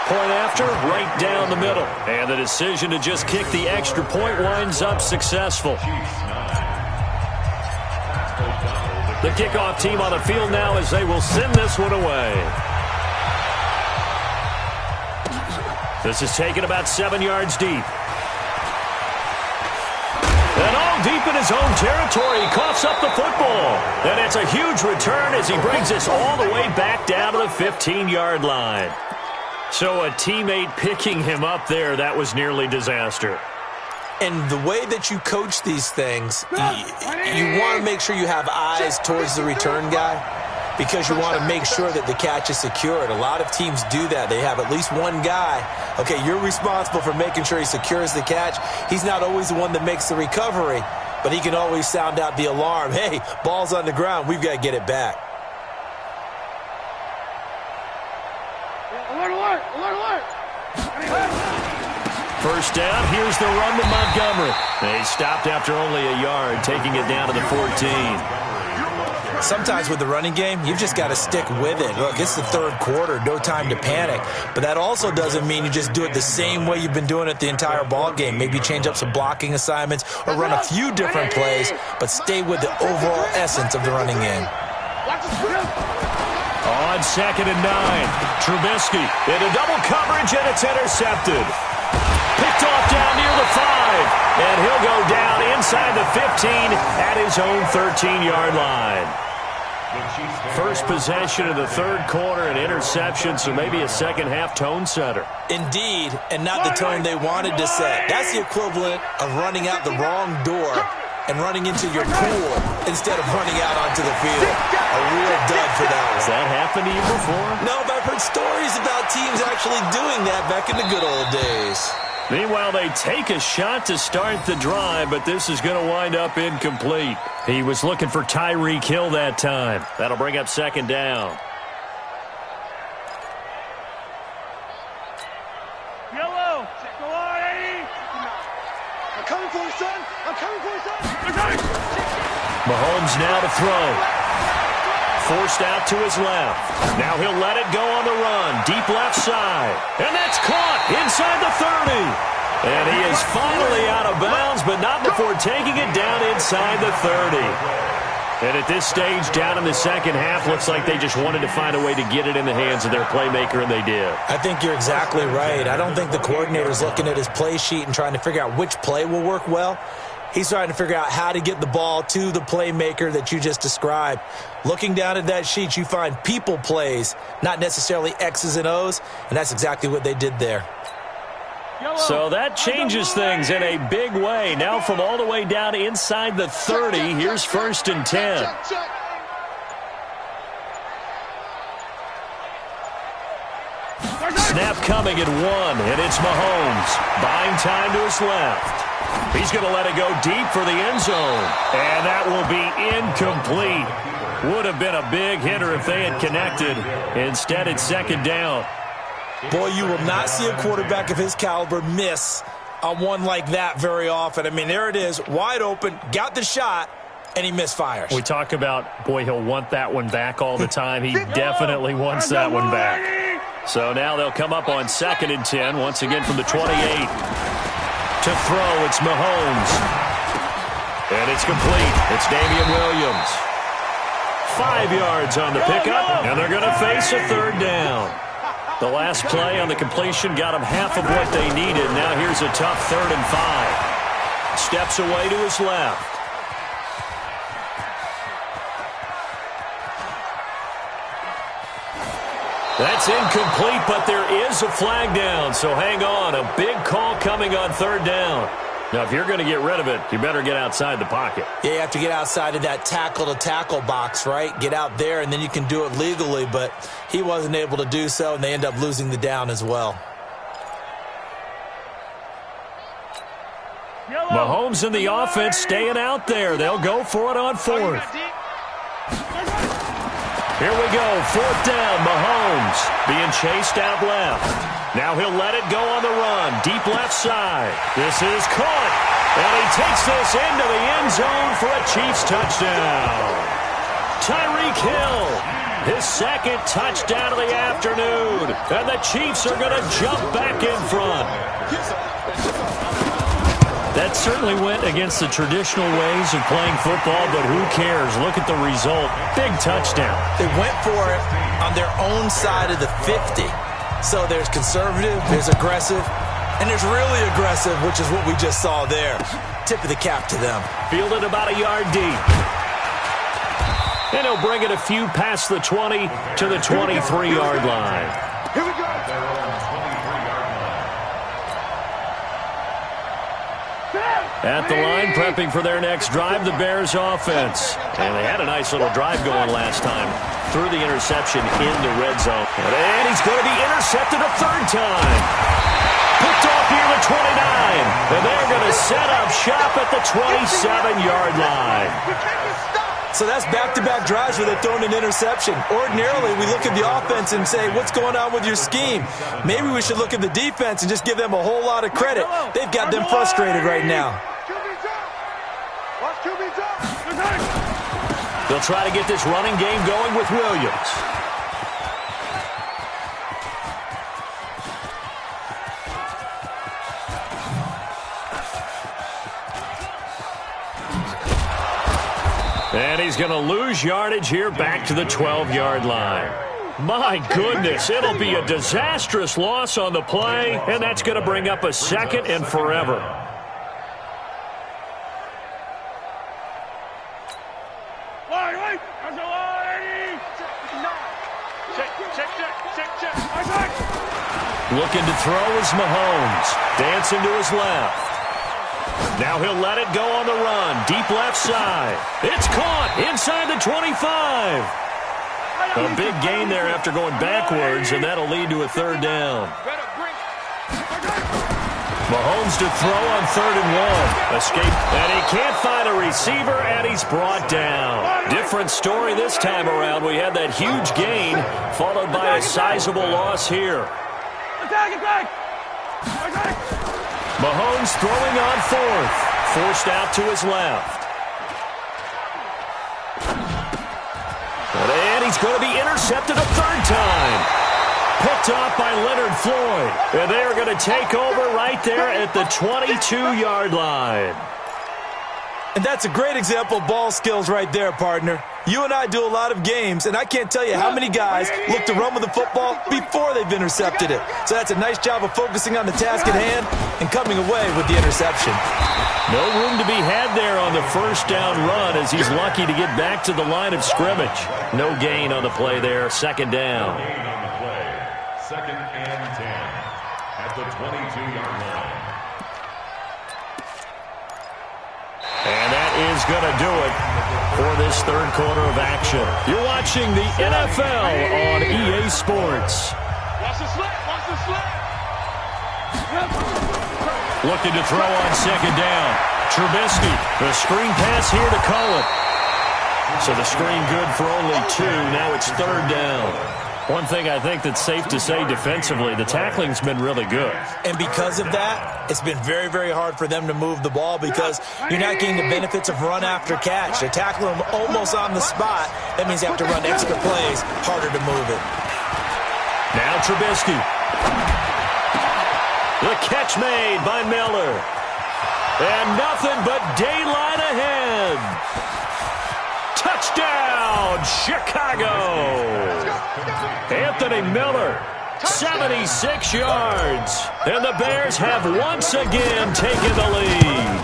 Point after, right down the middle. And the decision to just kick the extra point winds up successful. The kickoff team on the field now as they will send this one away. This is taken about 7 yards deep. And all deep in his own territory, he coughs up the football. And it's a huge return as he brings us all the way back down to the 15-yard line. So a teammate picking him up there, that was nearly disaster. And the way that you coach these things, you want to make sure you have eyes towards the return guy because you want to make sure that the catch is secured. A lot of teams do that. They have at least one guy. Okay, you're responsible for making sure he secures the catch. He's not always the one that makes the recovery, but he can always sound out the alarm. Hey, ball's on the ground. We've got to get it back. Alert, alert, alert, alert. First down, here's the run to Montgomery. They stopped after only a yard, taking it down to the 14. Sometimes with the running game, you've just got to stick with it. Look, it's the third quarter, no time to panic. But that also doesn't mean you just do it the same way you've been doing it the entire ball game. Maybe change up some blocking assignments or run a few different plays, but stay with the overall essence of the running game. On 2nd and 9, Trubisky into double coverage, and it's intercepted. Picked off down near the 5, and he'll go down inside the 15 at his own 13-yard line. First possession of the third quarter, an interception, so maybe a second-half tone setter. Indeed, and not the tone they wanted to set. That's the equivalent of running out the wrong door and running into your pool instead of running out onto the field. A real dud for that one. Has that happened to you before? No, but I've heard stories about teams actually doing that back in the good old days. Meanwhile, they take a shot to start the drive, but this is going to wind up incomplete. He was looking for Tyreek Hill that time. That'll bring up 2nd down. Yellow. Go on, Eddie. I'm coming for you, son. I'm coming for you, son. Mahomes now to throw. Forced out to his left. Now he'll let it go on the run. Deep left side. And that's caught inside the 30. And he is finally out of bounds, but not before taking it down inside the 30. And at this stage, down in the second half, looks like they just wanted to find a way to get it in the hands of their playmaker, and they did. I think you're exactly right. I don't think the coordinator's looking at his play sheet and trying to figure out which play will work well. He's trying to figure out how to get the ball to the playmaker that you just described. Looking down at that sheet, you find people plays, not necessarily X's and O's, and that's exactly what they did there. So that changes things in a big way. Now from all the way down inside the 30, here's 1st and 10. Snap coming at 1, and it's Mahomes. Buying time to his left. He's going to let it go deep for the end zone. And that will be incomplete. Would have been a big hitter if they had connected. Instead, it's 2nd down. Boy, you will not see a quarterback of his caliber miss on one like that very often. I mean, there it is, wide open, got the shot, and he misfires. We talk about, boy, he'll want that one back all the time. He definitely wants that one back. So now they'll come up on 2nd and 10, once again from the 28. To throw, it's Mahomes. And it's complete. It's Damian Williams. 5 yards on the pickup, and they're going to face a 3rd down. The last play on the completion got them half of what they needed. Now here's a tough 3rd and 5. Steps away to his left. That's incomplete, but there is a flag down, so hang on. A big call coming on 3rd down. Now, if you're going to get rid of it, you better get outside the pocket. Yeah, you have to get outside of that tackle-to-tackle box, right? Get out there, and then you can do it legally, but he wasn't able to do so, and they end up losing the down as well. Mahomes and the offense staying out there. They'll go for it on 4th. Here we go, 4th down, Mahomes being chased out left. Now he'll let it go on the run, deep left side. This is caught, and he takes this into the end zone for a Chiefs touchdown. Tyreek Hill his second touchdown of the afternoon. And the Chiefs are going to jump back in front. That certainly went against the traditional ways of playing football, but who cares? Look at the result. Big touchdown. They went for it on their own side of the 50. So there's conservative, there's aggressive, and there's really aggressive, which is what we just saw there. Tip of the cap to them. Fielded about a yard deep. And he'll bring it a few past the 20 to the 23-yard line. Here we go. At the line, prepping for their next drive, the Bears offense. And they had a nice little drive going last time. Threw the interception in the red zone. And he's going to be intercepted a third time. Picked off near the 29. And they're going to set up shop at the 27-yard line. So that's back-to-back drives where they're throwing an interception. Ordinarily, we look at the offense and say, what's going on with your scheme? Maybe we should look at the defense and just give them a whole lot of credit. They've got them frustrated right now. They'll try to get this running game going with Williams. And he's going to lose yardage here back to the 12-yard line. My goodness, it'll be a disastrous loss on the play, and that's going to bring up a second and forever. Looking to throw is Mahomes. Dancing to his left. Now he'll let it go on the run. Deep left side. It's caught inside the 25. A big gain there after going backwards, and that'll lead to a third down. Mahomes to throw on 3rd and 1. Escape, and he can't find a receiver, and he's brought down. Different story this time around. We had that huge gain, followed by a sizable loss here. Mahomes throwing on 4th. Forced out to his left. And he's going to be intercepted a third time. Picked off by Leonard Floyd. And they are going to take over right there at the 22-yard line. And that's a great example of ball skills right there, partner. You and I do a lot of games, and I can't tell you how many guys look to run with the football before they've intercepted it. So that's a nice job of focusing on the task at hand and coming away with the interception. No room to be had there on the first down run as he's lucky to get back to the line of scrimmage. No gain on the play there, second down. Second and 10 at the 22-yard line. And that is going to do it for this third quarter of action. You're watching the NFL on EA Sports. Watch the slip. Watch the slip. Looking to throw on second down. Trubisky, the screen pass here to Cohen. So the screen good for only 2. Now it's third down. One thing I think that's safe to say defensively, the tackling's been really good. And because of that, it's been very, very hard for them to move the ball because you're not getting the benefits of run after catch. They're tackling them almost on the spot. That means they have to run extra plays, harder to move it. Now Trubisky. The catch made by Miller. And nothing but daylight ahead. Touchdown, Chicago. Anthony Miller, 76 yards. And the Bears have once again taken the lead.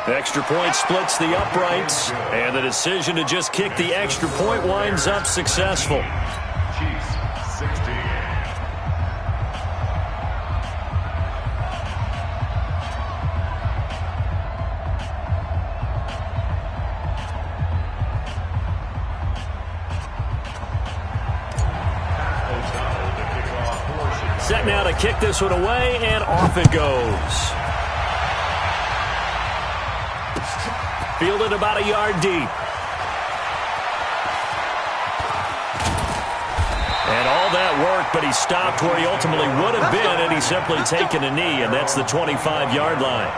Extra point splits the uprights, and the decision to just kick the extra point winds up successful. Chiefs 16. Set now to kick this one away, and off it goes. Fielded about a yard deep. And all that work, but he stopped where he ultimately would have been, and he's simply taken a knee, and that's the 25-yard line.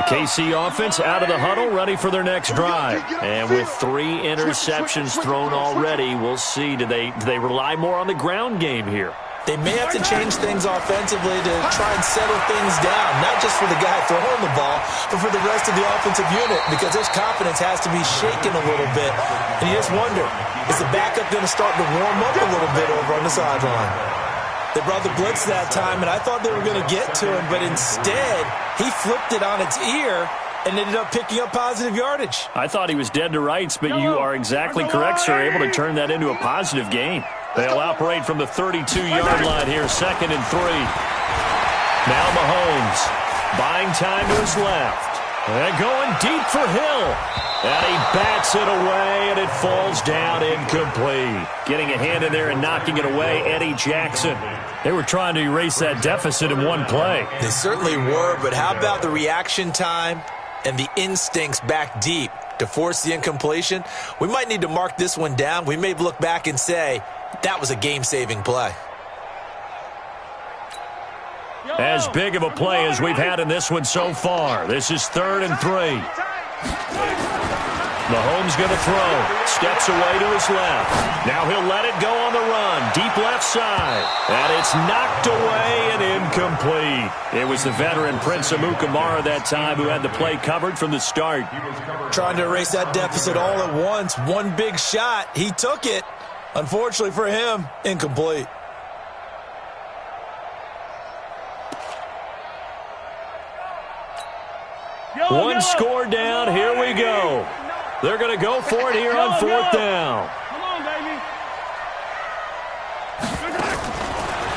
KC offense out of the huddle, ready for their next drive. And with 3 interceptions thrown already, we'll see. Do they rely more on the ground game here? They may have to change things offensively to try and settle things down, not just for the guy throwing the ball, but for the rest of the offensive unit, because his confidence has to be shaken a little bit. And you just wonder, is the backup going to start to warm up a little bit over on the sideline? They brought the blitz that time, and I thought they were going to get to him, but instead, he flipped it on its ear and ended up picking up positive yardage. I thought he was dead to rights, but you are exactly correct, sir. Able to turn that into a positive gain. They'll operate from the 32-yard line here, 2nd and 3. Now Mahomes buying time to his left. And going deep for Hill. And he bats it away, and it falls down incomplete. Getting a hand in there and knocking it away, Eddie Jackson. They were trying to erase that deficit in one play. They certainly were, but how about the reaction time and the instincts back deep to force the incompletion? We might need to mark this one down. We may look back and say, that was a game-saving play. As big of a play as we've had in this one so far. This is 3rd and 3. Mahomes going to throw. Steps away to his left. Now he'll let it go on the run. Deep left side. And it's knocked away and incomplete. It was the veteran Prince Amukamara that time who had the play covered from the start. Trying to erase that deficit all at once. One big shot. He took it. Unfortunately for him, incomplete. One score down. Here we go. They're going to go for it here on 4th down. Come on, baby.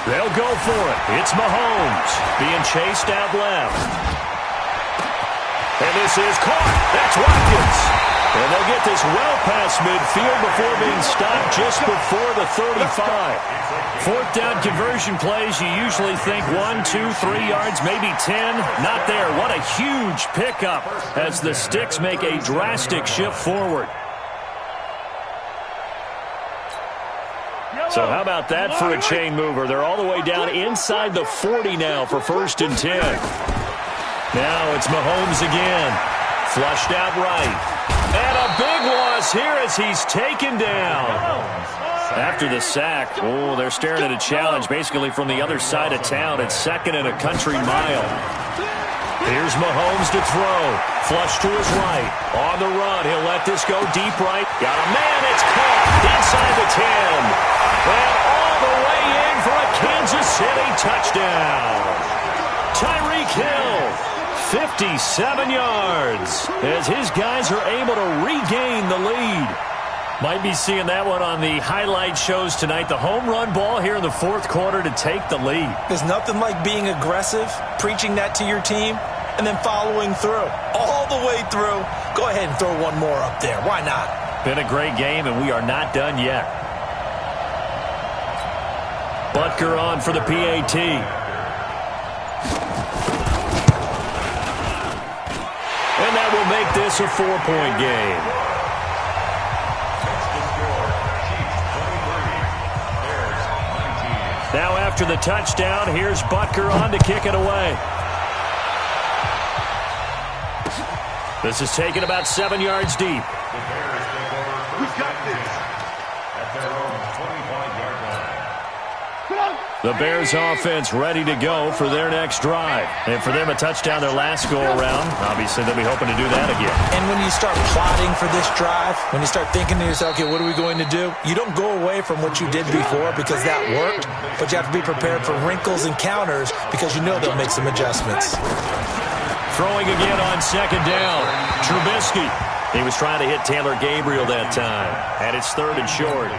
They'll go for it. It's Mahomes being chased out left. And this is caught. That's Watkins. And they'll get this well past midfield before being stopped just before the 35. 4th down conversion plays, you usually think 1, 2, 3 yards, maybe 10. Not there. What a huge pickup as the Sticks make a drastic shift forward. So how about that for a chain mover? They're all the way down inside the 40 now for 1st and 10. Now it's Mahomes again. Flushed out right. And a big loss here as he's taken down. After the sack, oh, they're staring at a challenge basically from the other side of town. It's 2nd and a country mile. Here's Mahomes to throw. Flush to his right. On the run, he'll let this go deep right. Got a man, it's caught inside the 10. And all the way in for a Kansas City touchdown. Tyreek Hill. 57 yards as his guys are able to regain the lead. Might be seeing that one on the highlight shows tonight. The home run ball here in the 4th quarter to take the lead. There's nothing like being aggressive, preaching that to your team, and then following through. All the way through. Go ahead and throw one more up there. Why not? Been a great game, and we are not done yet. Butker on for the PAT. And that will make this a 4-point game. Now after the touchdown, here's Butker on to kick it away. This is taken about 7 yards deep. We got this. At their own 25-yard line. The Bears offense ready to go for their next drive. And for them, a touchdown their last go-around. Obviously, they'll be hoping to do that again. And when you start plotting for this drive, when you start thinking to yourself, okay, what are we going to do? You don't go away from what you did before because that worked, but you have to be prepared for wrinkles and counters because you know they'll make some adjustments. Throwing again on 2nd down. Trubisky. He was trying to hit Taylor Gabriel that time. And it's 3rd and short.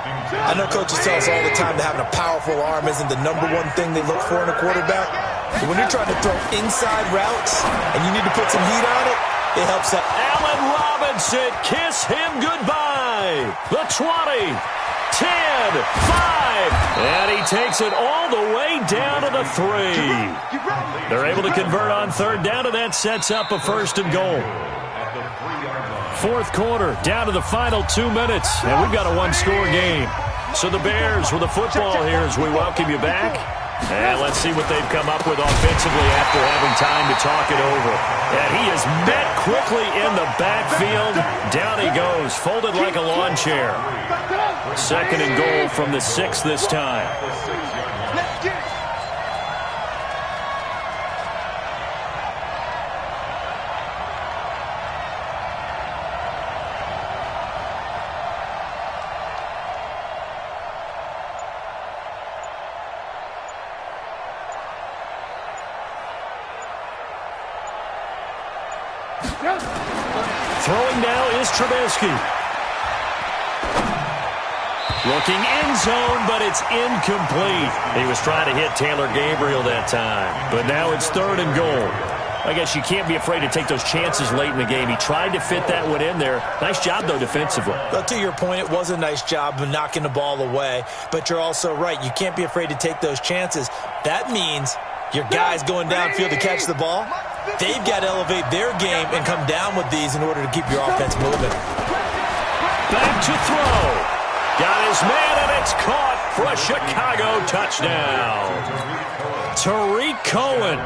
I know coaches tell us all the time that having a powerful arm isn't the #1 thing they look for in a quarterback. But when you're trying to throw inside routes and you need to put some heat on it, it helps out. Allen Robinson, kiss him goodbye. The 20, 10, 5. And he takes it all the way down to the 3. They're able to convert on 3rd down, and that sets up a 1st and goal. 4th quarter, down to the final 2 minutes, and we've got a 1-score game. So the Bears with the football here as we welcome you back. And let's see what they've come up with offensively after having time to talk it over. And he is met quickly in the backfield. Down he goes, folded like a lawn chair. 2nd and goal from the 6 this time. Throwing now is Trubisky. Looking end zone, but it's incomplete. He was trying to hit Taylor Gabriel that time. But now it's 3rd and goal. I guess you can't be afraid to take those chances late in the game. He tried to fit that one in there. Nice job, though, defensively. Well, to your point, it was a nice job of knocking the ball away. But you're also right. You can't be afraid to take those chances. That means your guys going downfield to catch the ball, they've got to elevate their game and come down with these in order to keep your offense moving. Back to throw. Got his man, and it's caught for a Chicago touchdown. Tariq Cohen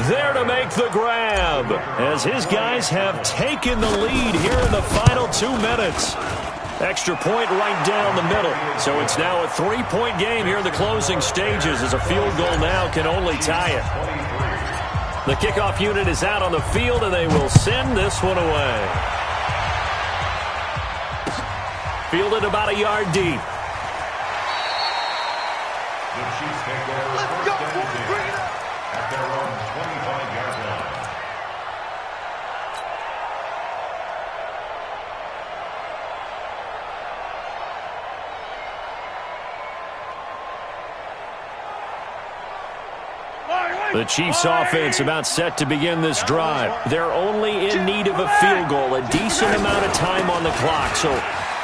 there to make the grab as his guys have taken the lead here in the final 2 minutes. Extra point right down the middle. So it's now a 3-point game here in the closing stages as a field goal now can only tie it. The kickoff unit is out on the field, and they will send this one away. Fielded about a yard deep. The Chiefs take over first and 10 at their own 25-yard line. The Chiefs offense about set to begin this drive. They're only in need of a field goal, a decent amount of time on the clock. So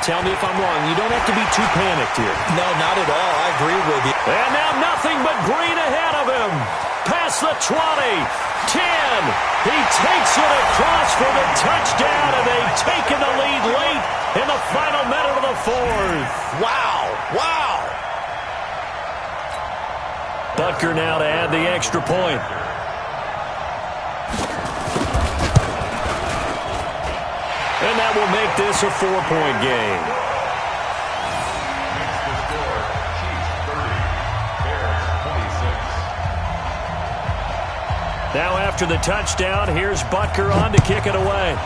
tell me if I'm wrong. You don't have to be too panicked here. No, not at all. I agree with you. And now nothing but green ahead of him. Past the 20, 10. He takes it across for the touchdown, and they've taken the lead late in the final minute of the 4th. Wow. Wow. Butker now to add the extra point. And that will make this a 4-point game. Makes the score Chiefs 30, Bears 26. Now after the touchdown, here's Butker on to kick it away.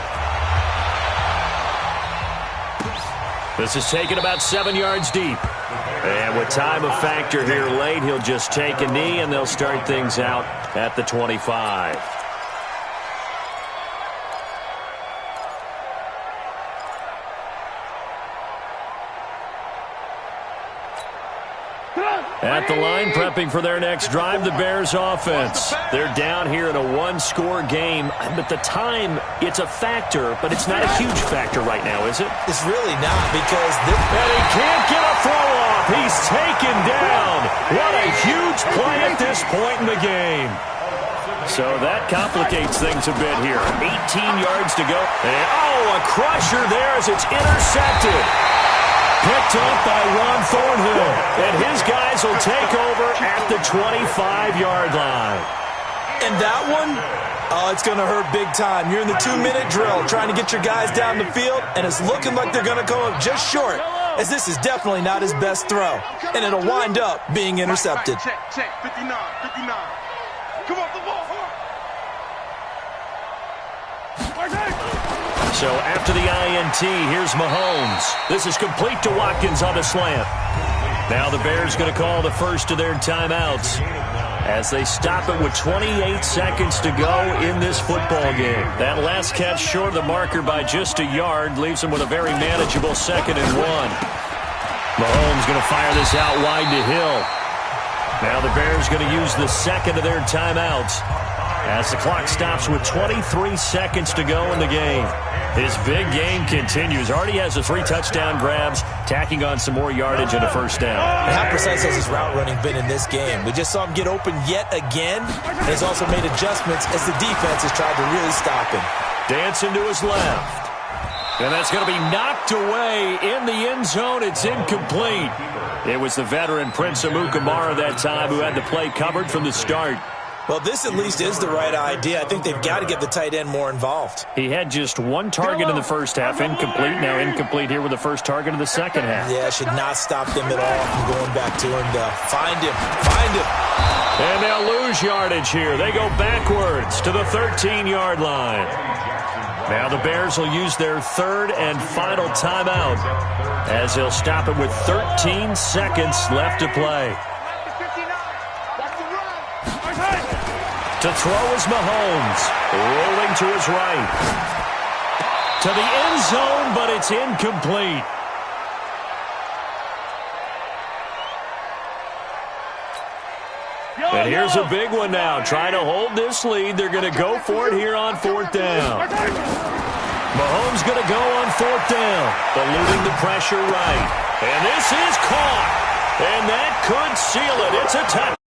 This is taken about 7 yards deep. And with time a factor here late, he'll just take a knee, and they'll start things out at the 25. At the line, prepping for their next drive, the Bears offense. They're down here in a 1-score game, but the time, it's a factor, but it's not a huge factor right now, is it? It's really not, because this... And he can't get a throw off. He's taken down. What a huge play at this point in the game. So that complicates things a bit here. 18 yards to go. And, a crusher there as it's intercepted. Picked up by Ron Thornhill. And his guys will take over at the 25-yard line. And that one, it's going to hurt big time. You're in the 2-minute drill trying to get your guys down the field, and it's looking like they're going to come up just short, as this is definitely not his best throw. And it'll wind up being intercepted. Check, 59. Come off the ball. So after the INT, here's Mahomes. This is complete to Watkins on the slant. Now the Bears going to call the first of their timeouts as they stop it with 28 seconds to go in this football game. That last catch short of the marker by just a yard leaves them with a very manageable 2nd and 1. Mahomes going to fire this out wide to Hill. Now the Bears going to use the second of their timeouts as the clock stops with 23 seconds to go in the game. His big game continues. Already has the 3 touchdown grabs, tacking on some more yardage and a first down. And how precise has his route running been in this game? We just saw him get open yet again, and he's also made adjustments as the defense has tried to really stop him. Dancing to his left. And that's going to be knocked away in the end zone. It's incomplete. It was the veteran Prince Amukamara that time who had the play covered from the start. Well, this at least is the right idea. I think they've got to get the tight end more involved. He had just one target in the first half, incomplete. Now incomplete here with the first target of the second half. Yeah, should not stop them at all from going back to him to find him. And they'll lose yardage here. They go backwards to the 13-yard line. Now the Bears will use their third and final timeout as they'll stop it with 13 seconds left to play. To throw is Mahomes, rolling to his right. To the end zone, but it's incomplete. And here's a big one now. Trying to hold this lead. They're going to go for it here on fourth down. Mahomes going to go on fourth down, eluding the pressure right. And this is caught. And that could seal it. It's a touchdown.